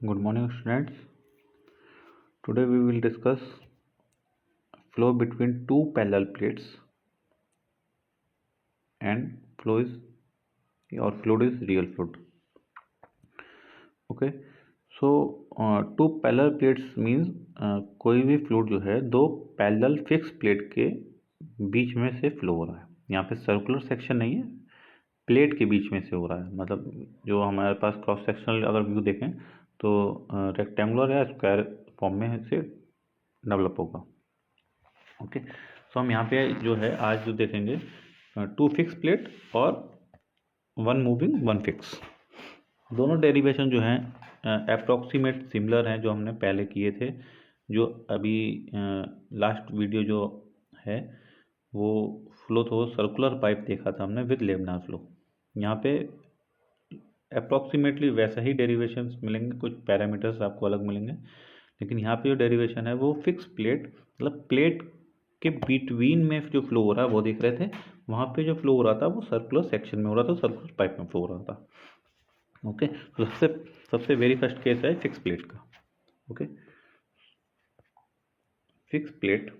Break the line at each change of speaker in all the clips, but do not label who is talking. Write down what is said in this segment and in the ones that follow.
Good morning, students. Today we will discuss flow between two parallel plates, and fluid is real fluid. Okay, so two parallel plates means कोई भी fluid जो है दो parallel fix plate के बीच में से flow हो रहा है। यहाँ पे सर्कुलर सेक्शन नहीं है, प्लेट के बीच में से हो रहा है। मतलब जो हमारे पास क्रॉस सेक्शनल अगर व्यू देखें तो रेक्टेंगुलर या स्क्वायर फॉर्म में से डेवलप होगा। ओके, सो हम यहाँ पे जो है आज जो देखेंगे टू फिक्स प्लेट और वन मूविंग वन फिक्स। दोनों डेरिवेशन जो हैं अप्रॉक्सीमेट सिमिलर हैं जो हमने पहले किए थे। जो अभी लास्ट वीडियो जो है वो फ्लो तो सर्कुलर पाइप देखा था हमने विद लेमिनार फ्लो। यहाँ पे अप्रॉक्सीमेटली वैसा ही डेरिवेशंस मिलेंगे, कुछ पैरामीटर्स आपको अलग मिलेंगे, लेकिन यहाँ पे जो डेरिवेशन है वो फिक्स प्लेट मतलब प्लेट के बिटवीन में जो फ्लो हो रहा है वो देख रहे थे। वहाँ पे जो फ्लो हो रहा था वो सर्कुलर सेक्शन में हो रहा था, सर्कुलर पाइप में फ्लो हो रहा था। ओके, तो सबसे वेरी फर्स्ट केस है फिक्स प्लेट का। ओके, फिक्स प्लेट,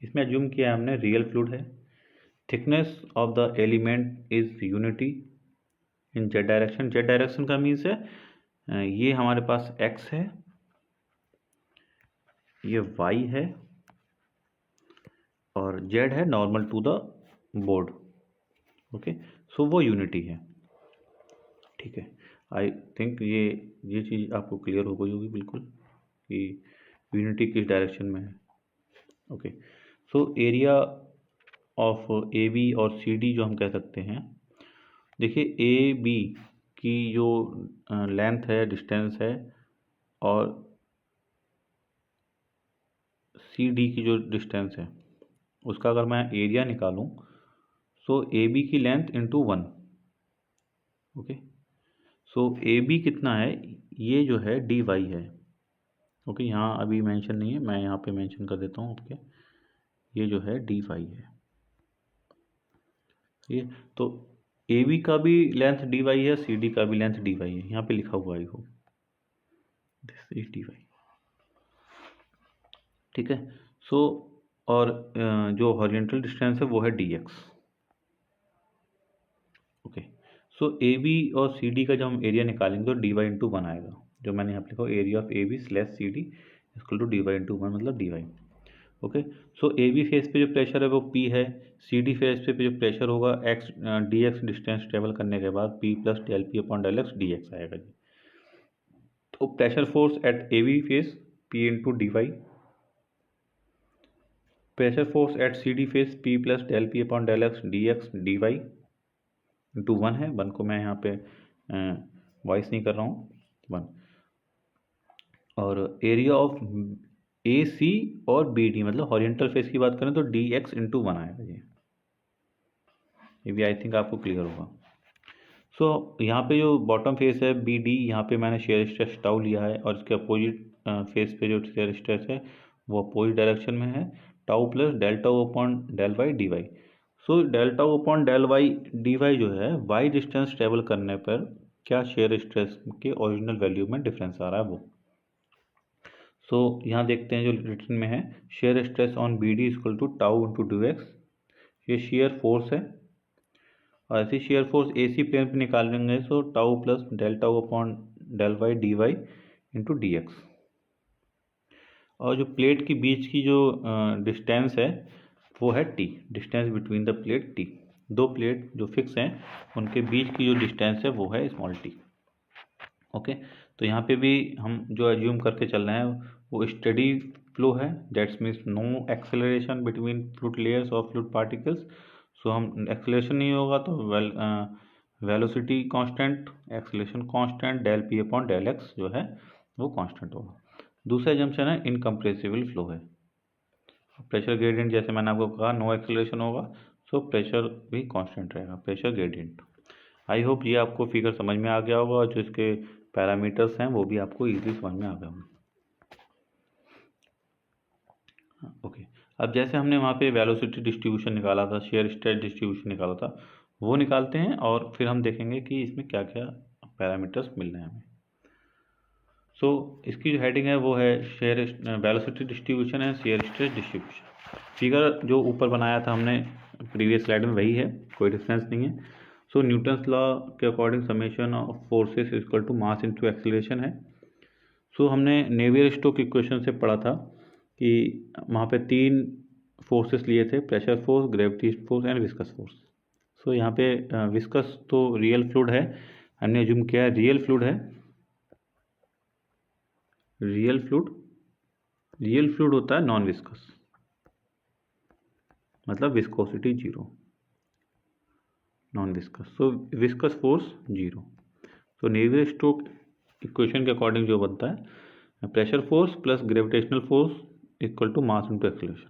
इसमें अज्यूम किया है हमने रियल फ्लूइड है। Thickness of the element is unity in Z direction. Z direction का मीन्स है ये हमारे पास एक्स है, ये वाई है और जेड है normal to the board. Okay, so वो यूनिटी है। ठीक है, आई थिंक ये चीज़ आपको क्लियर हो गई होगी बिल्कुल कि यूनिटी किस डायरेक्शन में है। Okay, so area of A B और सी डी जो हम कह सकते हैं, देखिए ए बी की जो लेंथ है, डिस्टेंस है, और सी डी की जो डिस्टेंस है उसका अगर मैं एरिया निकालूं सो ए बी की length into 1। Okay, so A B कितना है, ये जो है डी वाई है। ओके, यहाँ अभी मेंशन नहीं है, मैं यहाँ पे मेंशन कर देता हूँ। ओके, ये जो है डी वाई है। ये तो ए बी का भी लेंथ डी वाई है, सी डी का भी लेंथ डी वाई है, यहाँ पे लिखा हुआ है हो दिस इज डी वाई। ठीक है, सो और जो हॉरिजॉन्टल डिस्टेंस है वो है d x. Okay, so A B और सी डी का जब हम एरिया निकालेंगे तो डी वाई इंटू 1 आएगा। जो मैंने यहाँ पे लिखा area of A B slash C D equal to d y into 1 मतलब d y. Okay, so A B face पे जो प्रेशर है वो पी है, सी डी फेस पे जो प्रेशर होगा x d x distance travel करने के बाद p plus del P upon del x d x आएगा जी। तो pressure force at A B face p into d y, pressure force at C D face p plus del P upon del x d y into 1 है। 1 को मैं यहाँ पे voice नहीं कर रहा हूँ, 1। और एरिया ऑफ ए सी और बी डी मतलब हॉरिजॉन्टल फेस की बात करें तो डी एक्स इंटू 1 आएगा जी। ये भी आई थिंक आपको क्लियर होगा। सो यहाँ पे जो बॉटम फेस है बी डी, यहाँ पे मैंने शेयर स्ट्रेस टाउ लिया है और इसके अपोजिट फेस पे जो शेयर स्ट्रेस है वो अपोजिट डायरेक्शन में है, tau plus del tau upon del y d y. So del tau upon del y d y जो है वाई डिस्टेंस ट्रेवल करने पर क्या शेयर स्ट्रेस के ओरिजिनल वैल्यू में डिफरेंस आ रहा है वो। सो यहाँ देखते हैं जो रिटन में है, shear stress on B D equal to tau into d x, ये शेयर फोर्स है। और ऐसी shear force A C plane पे निकालेंगे so tau plus del tau upon del y d y into d x. और जो plate के बीच की जो डिस्टेंस है वो है T, distance between the plate T. दो प्लेट जो फिक्स हैं उनके बीच की जो डिस्टेंस है वो है स्मॉल टी। ओके, तो यहाँ पे भी हम जो एज्यूम करके चल रहे हैं वो स्टडी फ्लो है, that's means no acceleration between fluid layers और फ्लूइड पार्टिकल्स। सो हम एक्सेलरेशन नहीं होगा तो velocity constant, acceleration constant, del P upon del x जो है वो कांस्टेंट होगा। दूसरा जंक्शन है इनकम्प्रेसिबल फ्लो है। प्रेशर ग्रेडियंट जैसे मैंने आपको कहा नो एक्सेलरेशन होगा, सो प्रेशर भी कांस्टेंट रहेगा, प्रेशर ग्रेडियंट। आई होप ये आपको फिगर समझ में आ गया होगा और जो इसके पैरामीटर्स हैं वो भी आपको इजीली समझ में आ गए होंगे। ओके, अब जैसे हमने वहाँ पे वेलोसिटी डिस्ट्रीब्यूशन निकाला था, शेयर स्ट्रेस डिस्ट्रीब्यूशन निकाला था, वो निकालते हैं और फिर हम देखेंगे कि इसमें क्या क्या पैरामीटर्स मिल रहे हैं हमें। सो इसकी जो हेडिंग है वो है शेयर वेलोसिटी डिस्ट्रीब्यूशन है, शेयर स्ट्रेस डिस्ट्रीब्यूशन। फिगर जो ऊपर बनाया था हमने प्रीवियस स्लाइड में वही है, कोई डिफरेंस नहीं है। सो न्यूटन्स लॉ के according summation of forces equal to mass into acceleration है। सो हमने नेवियर-स्टोक्स इक्वेशन से पढ़ा था कि वहाँ पे 3 फोर्सेस लिए थे, pressure force, gravity force and viscous force. So यहाँ पे विस्कस तो रियल फ्लूइड है, हमने अज्यूम किया है रियल फ्लूइड है। रियल फ्लूइड होता है नॉन विस्कस, मतलब viscosity 0, non viscous. So viscous force 0। So Navier Stokes equation के अकॉर्डिंग जो बनता है pressure force plus gravitational force equal to mass into acceleration.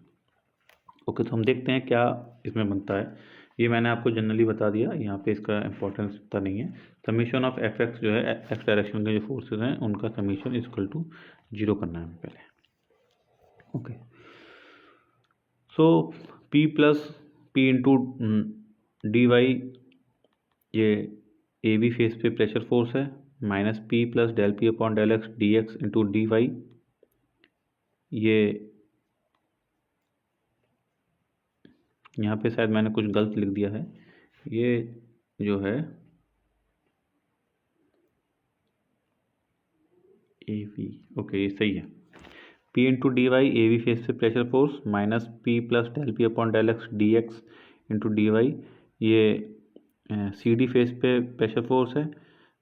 Okay, तो हम देखते हैं क्या इसमें बनता है। ये मैंने आपको जनरली बता दिया, यहाँ पे इसका इंपॉर्टेंस इतना नहीं है। समीशन ऑफ एफ एक्स जो है, एक्स डायरेक्शन के जो फोर्सेज हैं उनका समीशन इक्वल टू 0 करना है हमें पहले। Okay, so P plus P into d y, ये ए बी फेस पे प्रेशर फोर्स है, minus P plus del P upon del x d x into d y, ये यहाँ पे शायद मैंने कुछ गलत लिख दिया है, ये जो है ए वी, ओके ये सही है। P into d y A V face पे pressure force minus P plus del P upon del x d x into d y, ये सी डी फेस पे प्रेशर फोर्स है।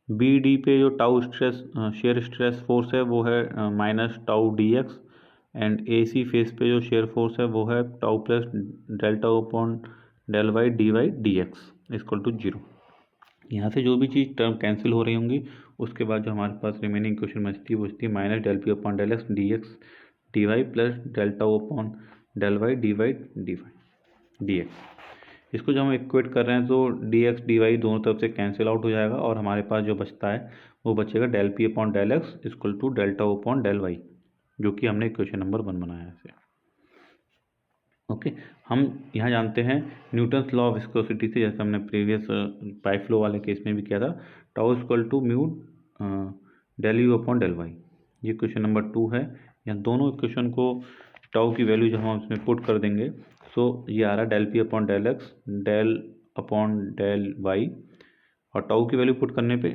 बी डी पे जो tau stress shear stress force है वो है minus tau d x, and A C face पे जो शेयर फोर्स है वो है tau plus del tau upon del y d x equal to 0। यहाँ से जो भी चीज़ टर्म कैंसिल हो रही होंगी उसके बाद जो हमारे पास रिमेनिंग क्वेश्चन बचती है वो बचती है minus del P upon del x d y plus del tau upon del y d x. इसको जब हम इक्वेट कर रहे हैं तो डी एक्स डी वाई दोनों तरफ से कैंसिल आउट हो जाएगा और हमारे पास जो बचता है वो बचेगा del P upon del x equal to del tau upon del y, जो कि हमने क्वेश्चन नंबर 1 बनाया है इसे। ओके, हम यहाँ जानते हैं न्यूटन्स लॉ ऑफ विस्कोसिटी से, जैसे हमने प्रीवियस पाइप फ्लो वाले केस में भी किया था, tau equal to mu del u upon del y. ये क्वेश्चन नंबर 2 है। यहाँ दोनों इक्वेशन को टाउ की वैल्यू जब हम इसमें पुट कर देंगे सो ये आ रहा है del P upon del x del upon del y, और टाउ की वैल्यू पुट करने पे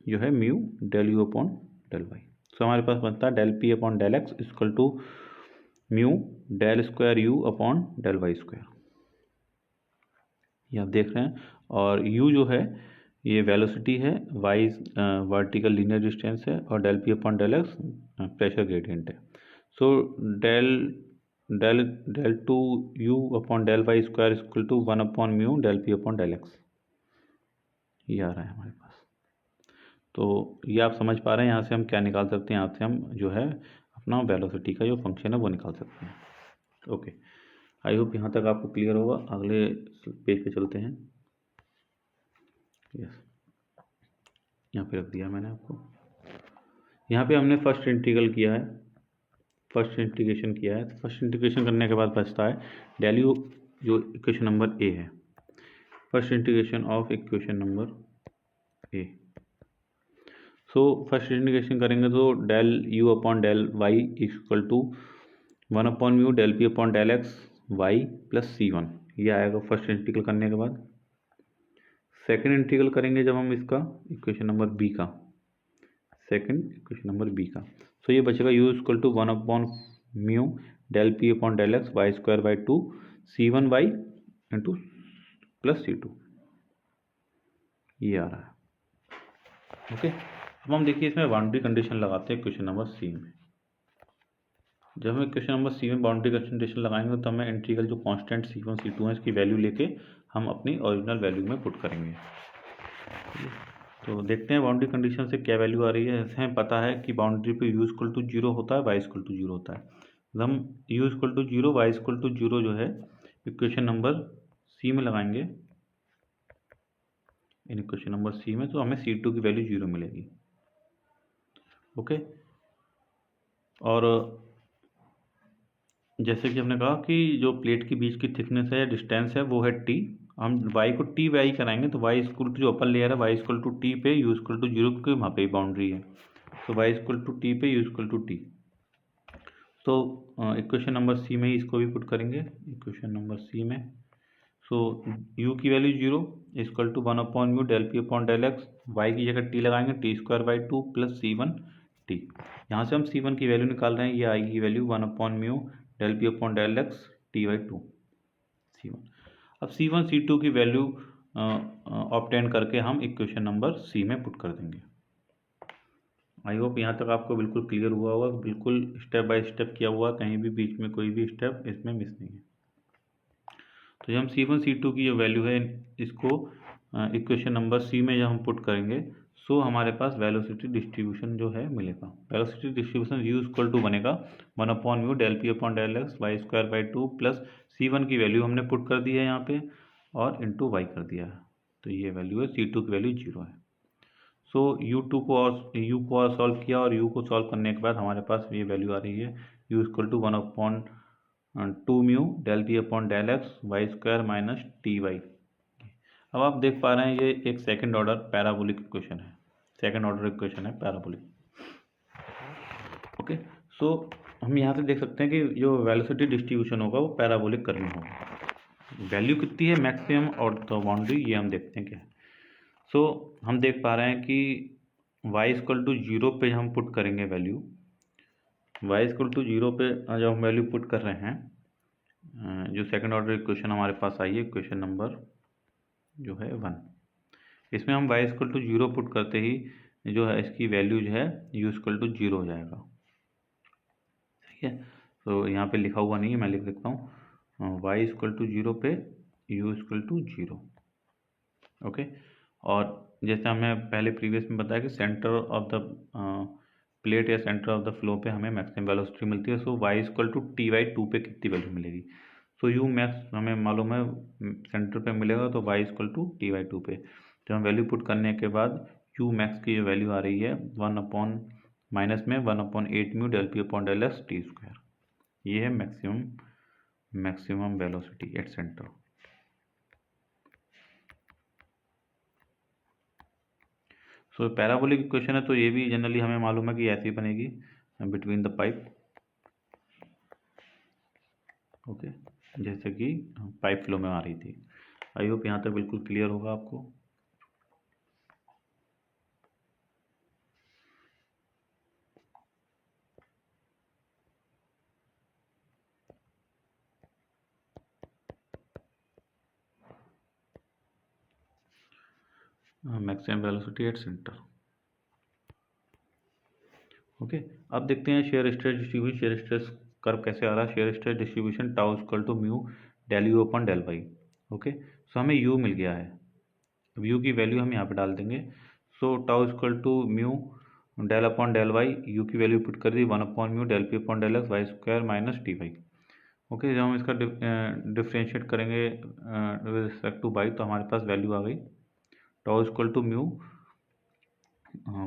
जो है mu del u upon del y. So हमारे पास बनता है del P upon del x equal to mu del square u upon del y square, ये आप देख रहे हैं। और u जो है ये वेलोसिटी है, y वर्टिकल लीनियर डिस्टेंस है, और del P upon del x pressure gradient है। So del two u upon del y square equal to 1 upon mu del P upon del x, ये आ रहा है हमारे पास। तो ये आप समझ पा रहे हैं यहाँ से हम क्या निकाल सकते हैं, यहाँ से हम जो है अपना वेलोसिटी का जो फंक्शन है वो निकाल सकते हैं। ओके, आई होप यहाँ तक आपको क्लियर होगा। अगले पेज पे चलते हैं। यस, यहाँ पे रख दिया मैंने आपको। यहाँ पे हमने फर्स्ट इंटीग्रल किया है, फर्स्ट इंटीग्रेशन किया है। फर्स्ट इंटीग्रेशन करने के बाद बचता है डेल यू, जो इक्वेशन नंबर ए है। First integration of equation number A. So first integration करेंगे तो del u upon del y equal to 1 upon mu del P upon del x y plus C1, ये आएगा first integral करने के बाद। Second integral करेंगे जब हम इसका इक्वेशन नंबर बी का, सेकंड इक्वेशन नंबर बी का, सो ये बचेगा u equal to 1 upon mu del P upon del x y square by 2 C1 y into plus C2, ये आ रहा है। ओके, अब हम देखिए इसमें बाउंड्री कंडीशन लगाते हैं क्वेश्चन नंबर सी में। जब हम क्वेश्चन नंबर सी में बाउंड्री कंडीशन लगाएंगे तो हमें इंटीग्रल जो कांस्टेंट C1 C2 है इसकी वैल्यू लेके हम अपनी ओरिजिनल वैल्यू में पुट करेंगे। तो देखते हैं बाउंड्री कंडीशन से क्या वैल्यू आ रही है। जैसे हमें पता है कि बाउंड्री पे u इक्वल टू 0 होता है, y इक्वल टू 0 होता है। जब हम u equal to 0 y equal to 0 जो है इक्वेशन नंबर सी में लगाएंगे, इन इक्वेशन नंबर सी में, तो हमें C2 की वैल्यू 0 मिलेगी। ओके, और जैसे कि हमने कहा कि जो प्लेट के बीच की थिकनेस है या डिस्टेंस है वो है t, हम y को टी कराएंगे तो y इक्वल टू जो अपर लेयर है y इक्वल टू टी पे u इक्वल टू 0, क्योंकि वहाँ पे बाउंड्री है। तो y इक्वल टू टी पे u इक्वल टू टी। तो इक्वेशन नंबर सी में ही इसको भी पुट करेंगे, इक्वेशन नंबर सी में। सो u की वैल्यू 0 इक्वल टू 1/म्यू del P upon del x, y की जगह t लगाएंगे t² प्लस c1 t। यहाँ से हम c1 की वैल्यू निकाल रहे हैं, ये आएगी वैल्यू 1/म्यू del P upon del x t/2 c1। अब c1 c2 की वैल्यू ऑब्टेन करके हम इक्वेशन नंबर सी में पुट कर देंगे। आई होप यहाँ तक आपको बिल्कुल क्लियर हुआ होगा, बिल्कुल स्टेप बाय स्टेप किया हुआ, कहीं भी बीच में कोई भी स्टेप इसमें मिस नहीं है। तो जब हम C1 C2 की जो वैल्यू है इसको इक्वेशन नंबर सी में जब हम पुट करेंगे, सो हमारे पास वेलोसिटी डिस्ट्रीब्यूशन जो है मिलेगा। Velocity distribution u equal to बनेगा 1/म्यू del P upon del x y² plus C1 की वैल्यू हमने पुट कर दी है यहाँ पे और इंटू y कर दिया है, तो ये वैल्यू है C2 की वैल्यू 0 है। सो u को सॉल्व किया और u को सॉल्व करने के बाद हमारे पास ये वैल्यू आ रही है u equal to 1/2 mu del P upon del x y² minus ty। अब आप देख पा रहे हैं ये एक सेकंड ऑर्डर पैराबोलिक इक्वेशन है, सेकंड ऑर्डर इक्वेशन है पैराबोलिक। ओके, सो हम यहाँ से देख सकते हैं कि जो वेलोसिटी डिस्ट्रीब्यूशन होगा वो पैराबोलिक कर्व में होगा। वैल्यू कितनी है मैक्सिमम और द बाउंड्री, ये हम देखते हैं क्या है। सो हम देख पा रहे हैं कि y इक्वल टू 0 पे हम पुट करेंगे वैल्यू, y इक्वल टू 0 पे जब हम वैल्यू पुट कर रहे हैं, जो सेकंड ऑर्डर इक्वेशन हमारे पास आई है इक्वेशन नंबर जो है 1, इसमें हम y इक्वल टू 0 पुट करते ही जो है इसकी वैल्यू जो है u इक्वल टू 0 हो जाएगा। ठीक है, तो यहाँ पे लिखा हुआ नहीं है, मैं लिख देता हूँ y इक्वल टू 0 पे u इक्वल टू 0। ओके, और जैसे हमने पहले प्रीवियस में बताया कि सेंटर ऑफ द प्लेट या सेंटर ऑफ द फ्लो पे हमें मैक्सिमम वेलोसिटी मिलती है। सो y इक्वल टू t/2 पे कितनी वैल्यू मिलेगी, सो u मैक्स हमें मालूम है सेंटर पे मिलेगा, तो y इक्वल टू t/2 पे जब हम वैल्यू पुट करने के बाद u मैक्स की जो वैल्यू आ रही है 1/8 mu del P upon del x t², ये है maximum velocity at centre. So parabolic equation है, तो ये भी जनरली हमें मालूम है कि ऐसी बनेगी बिटवीन द पाइप। ओके, जैसे कि पाइप फ्लो में आ रही थी। आई होप यहाँ तक बिल्कुल क्लियर होगा आपको। Maximum velocity at centre. Okay, अब देखते हैं shear stress distribution, shear stress curve कैसे आ रहा है। Shear stress distribution tau equal to mu del u upon del y. Okay, so हमें यू मिल गया है, अब यू की वैल्यू हम यहाँ पे डाल देंगे। So tau equal to mu del upon del y, u की वैल्यू पुट कर दी 1/म्यू del P upon del x y² minus ty। Okay, जब हम इसका डिफ्रेंशिएट करेंगे विद रिस्पेक्ट टू y, तो हमारे पास वैल्यू आ गई tau equal to mu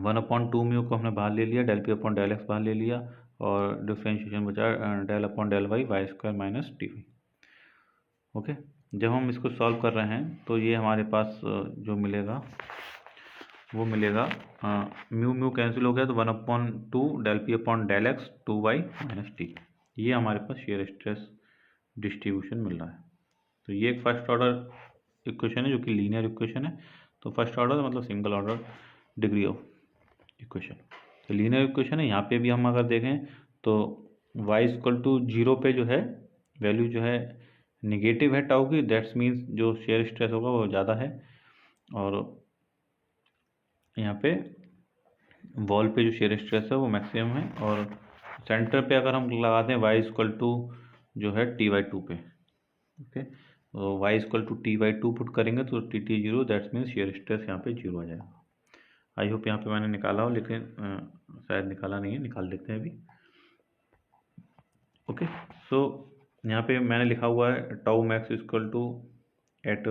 1/2 mu को हमने बाहर ले लिया, del P upon del x बाहर ले लिया और डिफ्रेंशिएशन बचा del upon del y y² minus ty। Okay, जब हम इसको सॉल्व कर रहे हैं तो ये हमारे पास जो मिलेगा वो मिलेगा म्यू म्यू कैंसिल हो गया, तो 1/2 del P upon del x 2y minus t. ये हमारे पास शेयर स्ट्रेस डिस्ट्रीब्यूशन मिल रहा है। तो ये एक फर्स्ट ऑर्डर इक्वेशन है जो कि लीनियर इक्वेशन है। तो फर्स्ट ऑर्डर मतलब single order degree of equation, तो लीनियर इक्वेशन है। यहाँ पे भी हम अगर देखें तो y इक्वल टू 0 पे जो है वैल्यू जो है निगेटिव है टाउ की, दैट्स मीन्स जो शेयर स्ट्रेस होगा वो ज़्यादा है, और यहाँ पे वॉल पे जो शेयर स्ट्रेस है वो मैक्सिमम है, और सेंटर पे अगर हम लगाते हैं y इक्वल टू जो है t/2 पे। ओके, तो y equal to t/2 put करेंगे तो t 0, that's means shear stress यहाँ पे 0 आ जाएगा। आई होप यहाँ पे मैंने निकाला हो, लेकिन शायद निकाला नहीं है, निकाल देते हैं अभी। ओके, सो यहाँ पे मैंने लिखा हुआ है tau max equal to at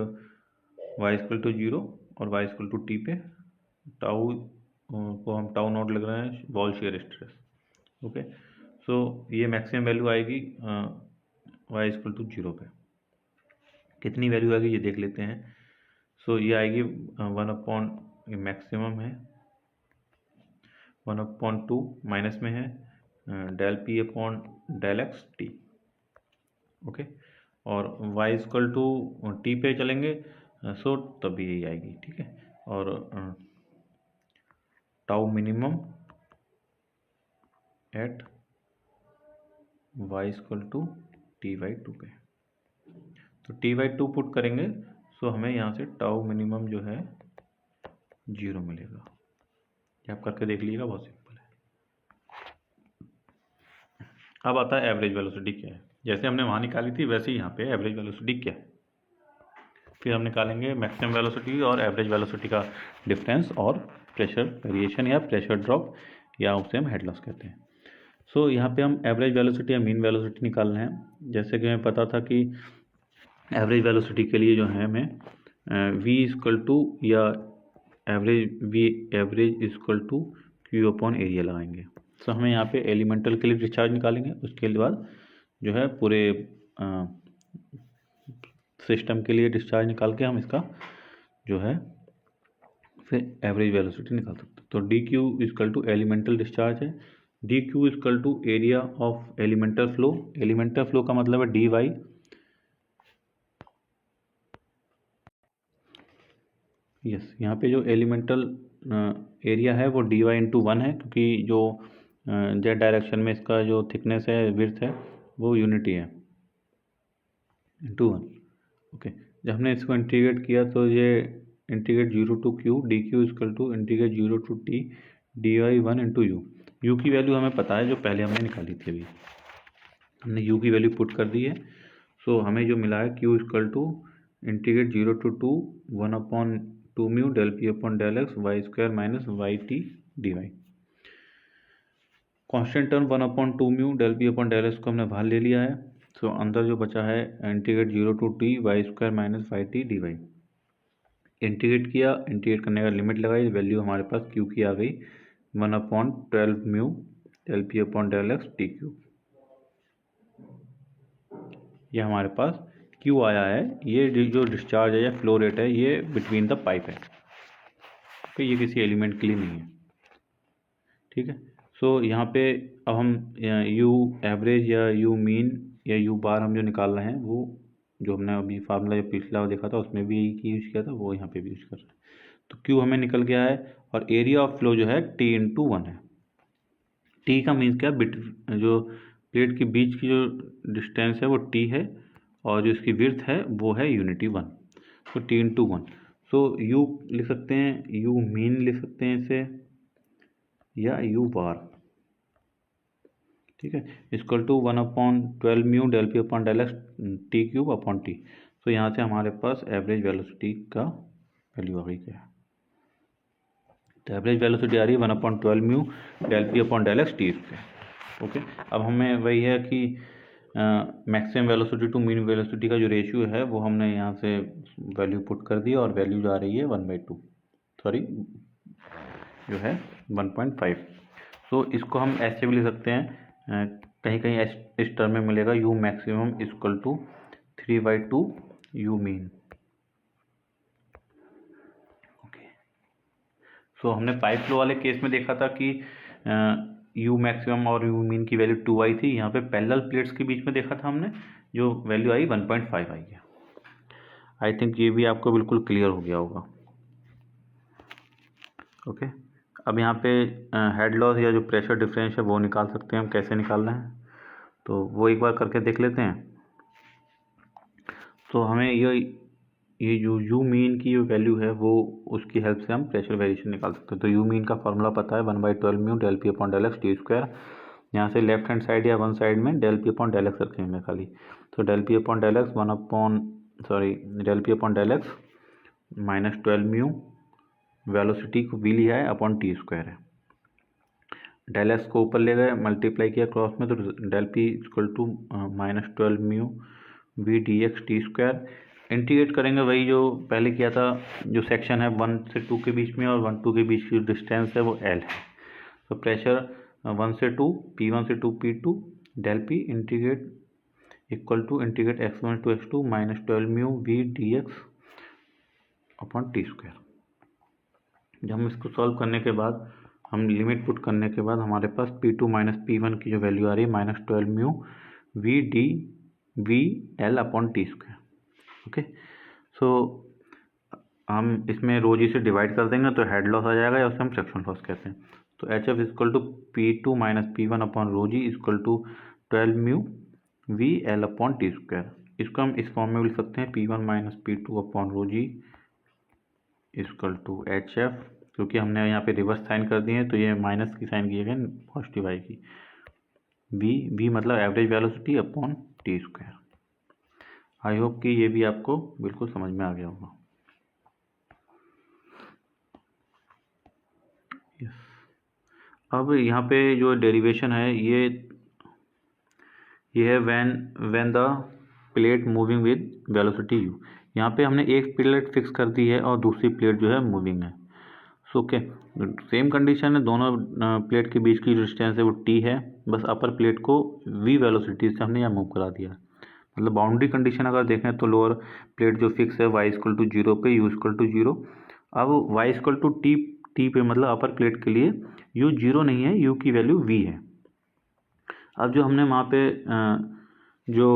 y equal to 0 और y इक्वल टू t पे टाउ को हम टाउ नॉट लग रहे हैं wall shear stress. Okay, so ये मैक्सिमम वैल्यू आएगी y इक्वल टू 0 पे। कितनी वैल्यू आएगी ये देख लेते हैं। सो ये आएगी 1/, मैक्सिमम है 1/2 माइनस में है del P upon del x t. Okay, और y इक्वल टू टी पे चलेंगे सो तब भी यही आएगी। ठीक है, और tau minimum at y equal to t/2 पे, तो t/2 पुट करेंगे सो हमें यहाँ से टाउ मिनिमम जो है 0 मिलेगा। ये आप करके देख लीजिएगा, बहुत सिंपल है। अब आता है एवरेज वेलोसिटी क्या है। जैसे हमने वहाँ निकाली थी वैसे ही यहाँ पे एवरेज वेलोसिटी क्या है। फिर हम निकालेंगे मैक्सिमम वेलोसिटी और एवरेज वेलोसिटी का डिफरेंस और प्रेशर वेरिएशन या प्रेशर ड्रॉप, या उसे हम हेड लॉस कहते हैं। सो यहाँ पे हम एवरेज वेलोसिटी या मीन वेलोसिटी निकालना है। जैसे कि हमें पता था कि एवरेज वेलोसिटी के लिए जो है हमें v इक्वल टू या average equal to q upon area लगाएंगे। सो हमें यहाँ पे एलिमेंटल के लिए डिस्चार्ज निकालेंगे, उसके बाद जो है पूरे सिस्टम के लिए डिस्चार्ज निकाल के हम इसका जो है फिर एवरेज वेलोसिटी निकाल सकते हैं। तो d q equal to elemental discharge है, d q equal to area of elemental flow. Elemental flow का मतलब है डी वाई, यस यहाँ पे जो एलिमेंटल एरिया है वो dy इंटू 1 है, क्योंकि जो जेड डायरेक्शन में इसका जो थिकनेस है, विड्थ है, वो यूनिटी है, इंटू 1। ओके, जब हमने इसको इंटीग्रेट किया तो ये integrate 0 to q d q equal to integrate 0 to t dy 1 into u की वैल्यू हमें पता है जो पहले हमने निकाली थी। अभी हमने यू की वैल्यू पुट कर दी है, सो हमें जो मिला है q equal to integrate 0 to 2 1/2 mu del P upon del x y square minus y t d y. Constant term 1/2 mu del P upon del x को हमने बाहर ले लिया है, सो अंदर जो बचा है integrate 0 to t y square minus y t d y. Integrate किया, इंटीग्रेट करने का लिमिट लगाई, वैल्यू हमारे पास क्यू की आ गई 1/12 mu del P upon del x t q. ये हमारे पास क्यू आया है। ये जो डिस्चार्ज है या फ्लो रेट है ये बिटवीन द पाइप है, तो ये किसी एलिमेंट के लिए नहीं है। ठीक है, सो यहाँ पे अब हम यू एवरेज या यू मीन या यू बार हम जो निकाल रहे हैं, वो जो हमने अभी फार्मूला जो पिछला देखा था उसमें भी यही यूज किया था, वो यहाँ पे भी यूज कर रहे हैं। तो क्यू हमें निकल गया है, और एरिया ऑफ फ्लो जो है टी इंटू 1 है। टी का मीन्स क्या, जो प्लेट के बीच की जो डिस्टेंस है वो टी है, और जो इसकी विड्थ है वो है यूनिटी 1, तो टी इंटू 1। सो यू लिख सकते हैं, यू मीन लिख सकते हैं इसे, या यू बार। ठीक है, equal to 1/12 mu del P upon del x t cube upon t. तो यहाँ से हमारे पास एवरेज वेलोसिटी का वैल्यू आ गई क्या है, तो एवरेज वेलोसिटी आ रही है 1/12 mu del P upon del x T square. Okay, अब हमें वही है कि maximum velocity to mean velocity का जो रेशियो है वो हमने यहाँ से वैल्यू पुट कर दी, और वैल्यू जा रही है 1/2, सॉरी जो है 1.5। तो इसको हम ऐसे भी लिख सकते हैं, कहीं कहीं इस टर्म में मिलेगा u maximum equal to 3/2 u mean. Okay, so हमने पाइप फ्लो वाले केस में देखा था कि यू मैक्सिमम और यू मीन की वैल्यू 2 आई थी। यहाँ पे पैरेलल प्लेट्स के बीच में देखा था हमने, जो वैल्यू आई 1.5 आई है। आई थिंक ये भी आपको बिल्कुल क्लियर हो गया होगा। ओके, अब यहाँ पे हेड लॉस या जो प्रेशर डिफरेंस है वो निकाल सकते हैं हम। कैसे निकालना है तो वो एक बार करके देख लेते हैं। तो हमें ये जो यू मीन की जो वैल्यू है वो उसकी हेल्प से हम प्रेशर वेरिएशन निकाल सकते हैं। तो यू मीन का फॉर्मूला पता है 1/12 mu del P upon del x T square. यहाँ से लेफ्ट हैंड साइड या वन साइड में del P upon del X रखेंगे खाली, तो del P upon del x del P upon del X -12 mu velocity को वी लिया है अपॉन टी स्क्वायर है। डेल एक्स को ऊपर ले गए, मल्टीप्लाई किया क्रॉस में, तो del P equal to -12 mu V D x T square. Integrate करेंगे वही जो पहले किया था, जो सेक्शन है 1 से 2 के बीच में और 1 2 के बीच की डिस्टेंस है वो एल है। तो प्रेशर 1 से 2 P1 से 2 P2 del P integrate equal to integrate x1 to x2 -12 mu V D X upon T square. जब हम इसको सॉल्व करने के बाद हम लिमिट पुट करने के बाद हमारे पास P2 माइनस P1 की जो वैल्यू आ रही है -12 म्यू VdVL/T²। ओके, सो हम इसमें रोजी से डिवाइड कर देंगे तो हेड लॉस आ जाएगा, या उसे हम सेक्शन लॉस कहते हैं। तो HF equal to P2 minus P1 upon रोजी इक्वल टू 12 म्यू VL/T²। इसको हम इस फॉर्म में लिख सकते हैं P1 माइनस P2 अपॉन रोजी इक्वल टू HF, क्योंकि हमने यहाँ पे रिवर्स साइन कर दिए हैं तो ये माइनस की साइन की जगह पॉजिटिव आएगी। V मतलब average velocity upon T²। I hope कि ये भी आपको बिल्कुल समझ में आ गया होगा। अब यहाँ पे जो डेरिवेशन है ये है when the plate moving with velocity u। यहाँ पे हमने एक प्लेट फिक्स कर दी है और दूसरी प्लेट जो है मूविंग है। सो ओके, सेम कंडीशन है, दोनों प्लेट के बीच की जो डिस्टेंस है वो t है, बस अपर प्लेट को v वेलोसिटी से हमने यहाँ मूव करा दिया। मतलब बाउंड्री कंडीशन अगर देखें तो लोअर प्लेट जो फिक्स है y इक्वल टू 0 पे, u इक्वल टू 0। अब y इक्वल टू t पे मतलब अपर प्लेट के लिए u 0 नहीं है, u की वैल्यू v है। अब जो हमने वहाँ पे जो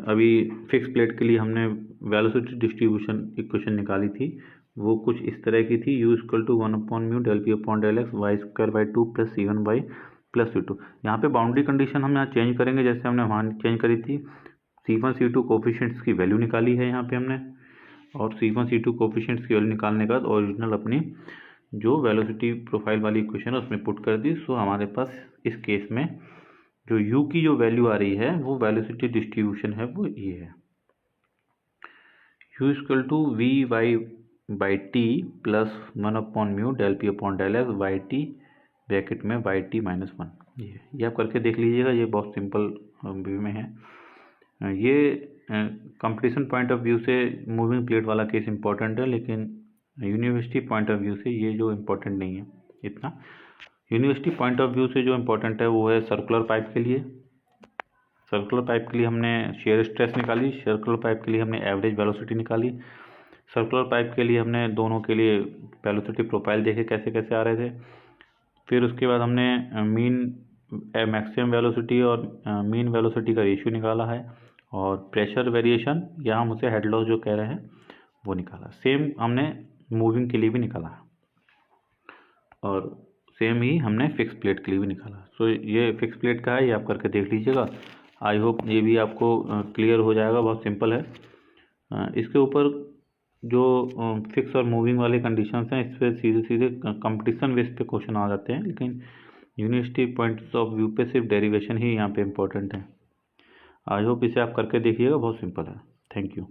अभी फिक्स प्लेट के लिए हमने वेलोसिटी डिस्ट्रीब्यूशन इक्वेशन निकाली थी वो कुछ इस तरह की थी, u equal to 1/μ del p/del x y² 2 plus c1/+c2। यहाँ पे बाउंड्री कंडीशन हम यहाँ चेंज करेंगे, जैसे हमने वहाँ चेंज करी थी। c1 c2 कोफिशिएंट्स की वैल्यू निकाली है यहाँ पे हमने, और c1 c2 कोफिशिएंट्स की वैल्यू निकालने के बाद ओरिजिनल अपनी जो वेलोसिटी प्रोफाइल वाली इक्वेशन है उसमें पुट कर दी। सो हमारे पास इस केस में जो u की जो वैल्यू आ रही है वो वेलोसिटी डिस्ट्रीब्यूशन है वो ये है, u equal to v/t plus 1/μ del p/del x y/t bracket में y/t माइनस 1। ये आप करके देख लीजिएगा, ये बहुत सिंपल व्यू में है। ये कंपटीशन पॉइंट ऑफ व्यू से मूविंग प्लेट वाला केस इंपॉर्टेंट है, लेकिन यूनिवर्सिटी पॉइंट ऑफ व्यू से ये जो इम्पोर्टेंट नहीं है इतना। यूनिवर्सिटी पॉइंट ऑफ व्यू से जो इम्पोर्टेंट है वो है सर्कुलर पाइप के लिए। सर्कुलर पाइप के लिए हमने शेयर स्ट्रेस निकाली, सर्कुलर पाइप के लिए हमने एवरेज वेलोसिटी निकाली, सर्कुलर पाइप के लिए हमने दोनों के लिए वेलोसिटी प्रोफाइल देखे कैसे कैसे आ रहे थे। फिर उसके बाद हमने मैक्सिमम वेलोसिटी और मीन वेलोसिटी का रेशियो निकाला है, और प्रेशर वेरिएशन या हम उसे हेड लॉस जो कह रहे हैं वो निकाला। सेम हमने मूविंग के लिए भी निकाला है, और सेम ही हमने फिक्स प्लेट के लिए भी निकाला। सो ये फिक्स प्लेट का है, ये आप करके देख लीजिएगा। आई होप ये भी आपको क्लियर हो जाएगा, बहुत सिंपल है। इसके ऊपर जो फिक्स और मूविंग वाले कंडीशंस हैं इस पर सीधे सीधे कंपटीशन बेस पे क्वेश्चन आ जाते हैं, लेकिन यूनिवर्सिटी पॉइंट्स ऑफ व्यू पे सिर्फ डेरिवेशन ही यहाँ पे इम्पोर्टेंट है। आई होप इसे आप करके देखिएगा, बहुत सिंपल है। Thank you.